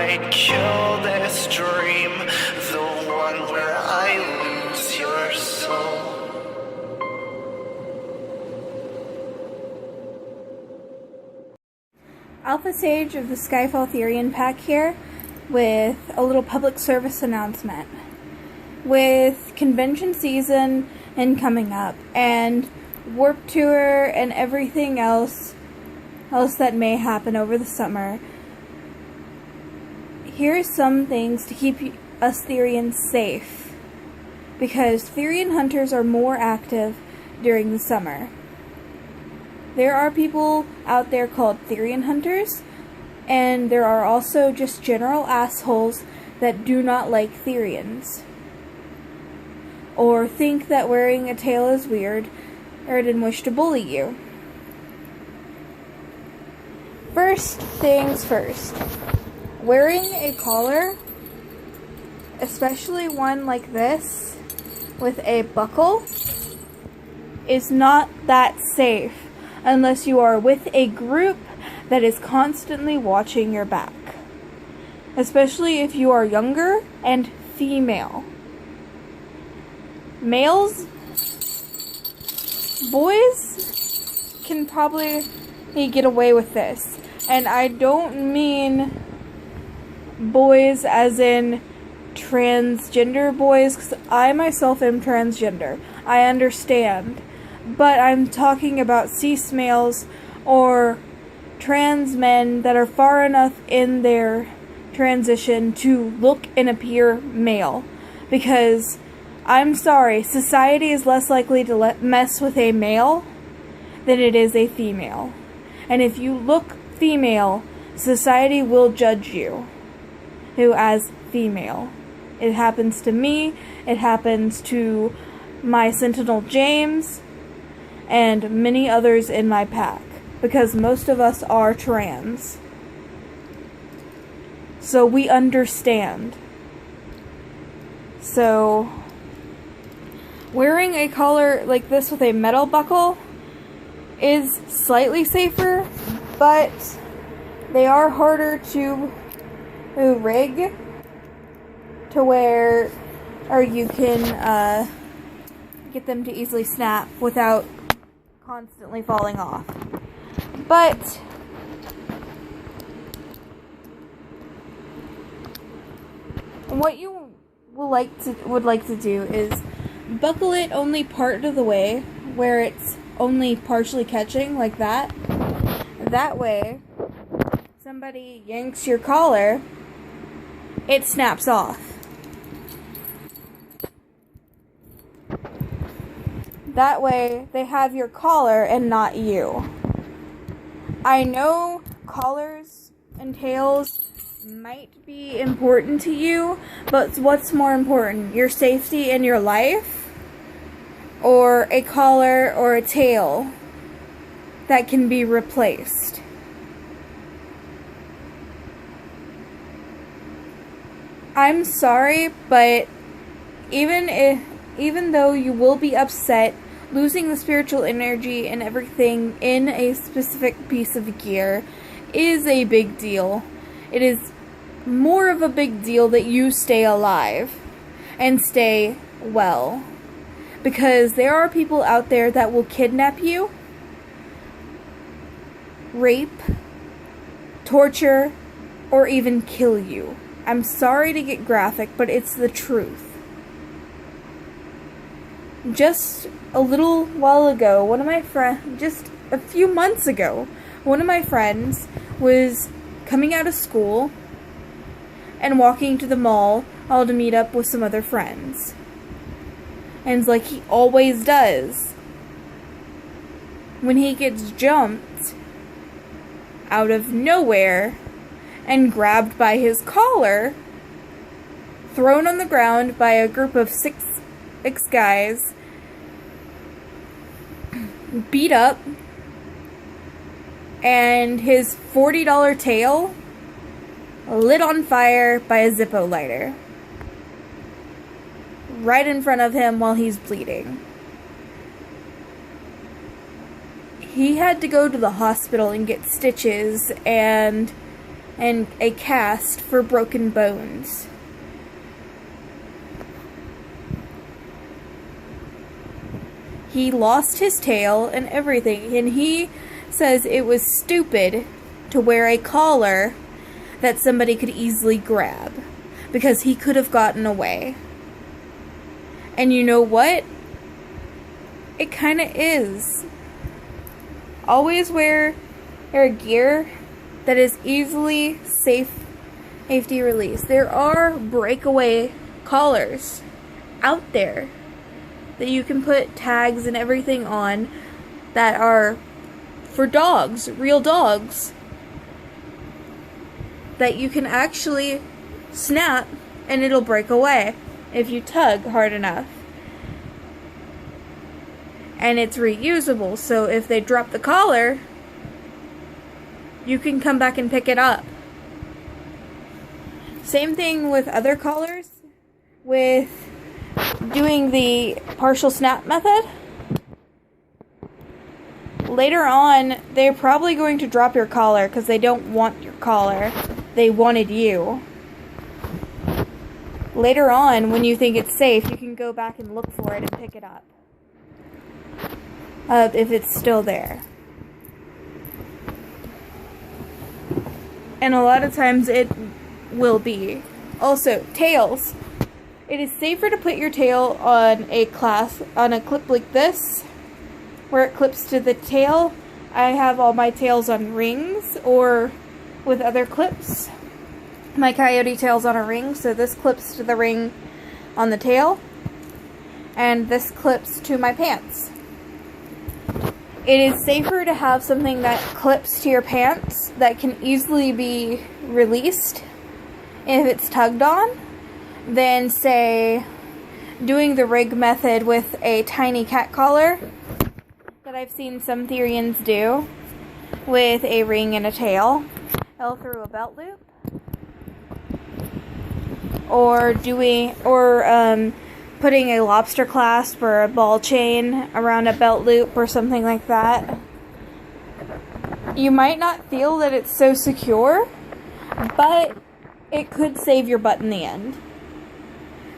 I'd kill this dream, the one where I lose your soul. Alpha Sage of the Skyfall Therian pack here with a little public service announcement. With convention season and coming up, and Warp Tour and everything else that may happen over the summer, here's some things to keep us Therians safe, because Therian hunters are more active during the summer. There are people out there called Therian hunters, and there are also just general assholes that do not like Therians, or think that wearing a tail is weird, or didn't wish to bully you. First things first, wearing a collar, especially one like this, with a buckle, is not that safe unless you are with a group that is constantly watching your back. Especially if you are younger and female. Males, boys can probably get away with this. And I don't mean boys as in transgender boys, because I myself am transgender. I understand. But I'm talking about cis males or trans men that are far enough in their transition to look and appear male. Because, I'm sorry, society is less likely to mess with a male than it is a female. And if you look female, society will judge you as female. It happens to me, it happens to my Sentinel James, and many others in my pack, because most of us are trans. So we understand. So, wearing a collar like this with a metal buckle is slightly safer, but they are harder to rig to where, or you can get them to easily snap without constantly falling off. But what you would like to do is buckle it only part of the way, where it's only partially catching, like that. That way, somebody yanks your collar, it snaps off. That way, they have your collar and not you. I know collars and tails might be important to you, but what's more important, your safety and your life, or a collar or a tail that can be replaced? I'm sorry, but even though you will be upset, losing the spiritual energy and everything in a specific piece of gear is a big deal. It is more of a big deal that you stay alive and stay well. Because there are people out there that will kidnap you, rape, torture, or even kill you. I'm sorry to get graphic, but it's the truth. Just a little while ago, just a few months ago, one of my friends was coming out of school and walking to the mall all to meet up with some other friends. And like he always does, when he gets jumped out of nowhere and grabbed by his collar, thrown on the ground by a group of six guys, beat up, and his $40 tail lit on fire by a Zippo lighter right in front of him while he's bleeding. He had to go to the hospital and get stitches and and a cast for broken bones. He lost his tail and everything, and he says it was stupid to wear a collar that somebody could easily grab, because he could have gotten away. And you know what? It kind of is. Always wear gear that is easily safety release. There are breakaway collars out there that you can put tags and everything on that are for dogs, real dogs, that you can actually snap and it'll break away if you tug hard enough. And it's reusable, so if they drop the collar, you can come back and pick it up. Same thing with other collars, with doing the partial snap method. Later on, they're probably going to drop your collar because they don't want your collar. They wanted you. Later on, when you think it's safe, you can go back and look for it and pick it up. If it's still there. And a lot of times it will be. Also, tails. It is safer to put your tail on a clip like this, where it clips to the tail. I have all my tails on rings or with other clips. My coyote tail's on a ring, so this clips to the ring on the tail, and this clips to my pants. It is safer to have something that clips to your pants that can easily be released if it's tugged on than, say, doing the rig method with a tiny cat collar that I've seen some therians do with a ring and a tail, held through a belt loop, or putting a lobster clasp or a ball chain around a belt loop or something like that. You might not feel that it's so secure, but it could save your butt in the end.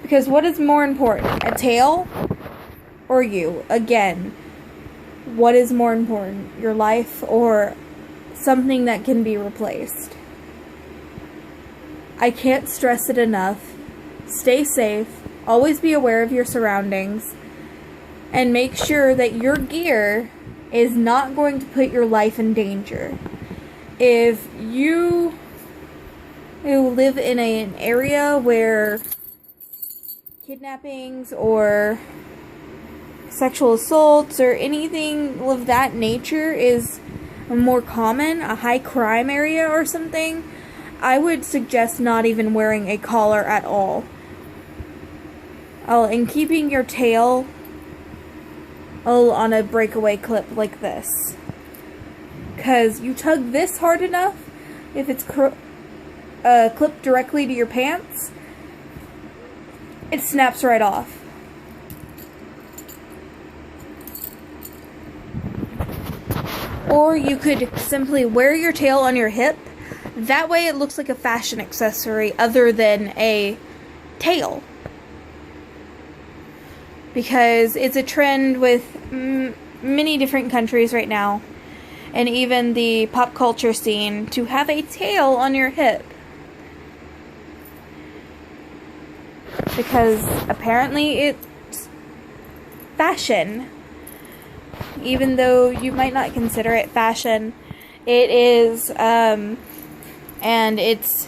Because what is more important, a tail or you? Again, what is more important, your life or something that can be replaced? I can't stress it enough. Stay safe. Always be aware of your surroundings, and make sure that your gear is not going to put your life in danger. If you live in an area where kidnappings or sexual assaults or anything of that nature is more common, a high crime area or something, I would suggest not even wearing a collar at all. And keeping your tail on a breakaway clip like this. Because you tug this hard enough, if it's clipped directly to your pants, it snaps right off. Or you could simply wear your tail on your hip. That way it looks like a fashion accessory other than a tail. Because it's a trend with many different countries right now, and even the pop culture scene, to have a tail on your hip. Because apparently it's fashion. Even though you might not consider it fashion, it is, and it's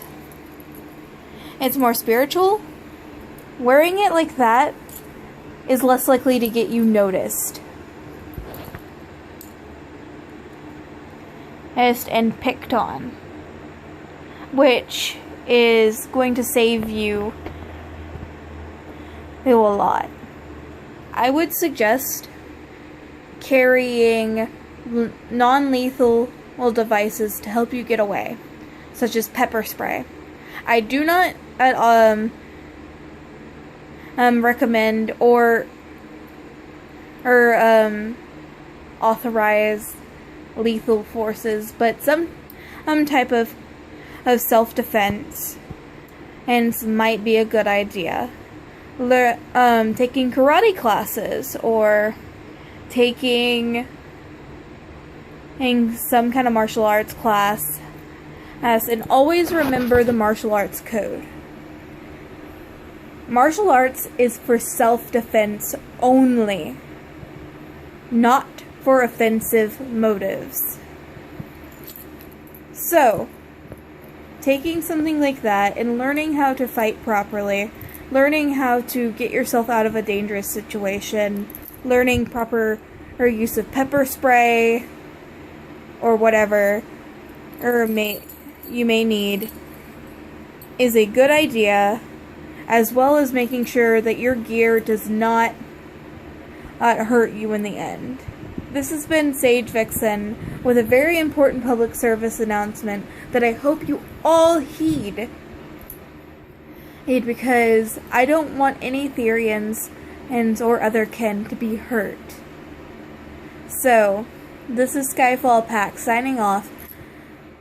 more spiritual. Wearing it like that is less likely to get you noticed and picked on, which is going to save you a lot. I would suggest carrying non-lethal devices to help you get away, such as pepper spray. I do not recommend or authorize lethal forces, but some type of of self-defense, and might be a good idea. Taking karate classes, or taking some kind of martial arts class, and always remember the martial arts code. Martial arts is for self-defense only, not for offensive motives. So, taking something like that and learning how to fight properly, learning how to get yourself out of a dangerous situation, learning proper use of pepper spray or whatever you may need is a good idea, as well as making sure that your gear does not hurt you in the end. This has been Sage Vixen with a very important public service announcement that I hope you all heed, because I don't want any therians or other kin to be hurt. So, this is Skyfall Pack signing off.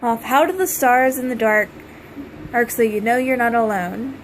How do the stars in the dark so you know you're not alone.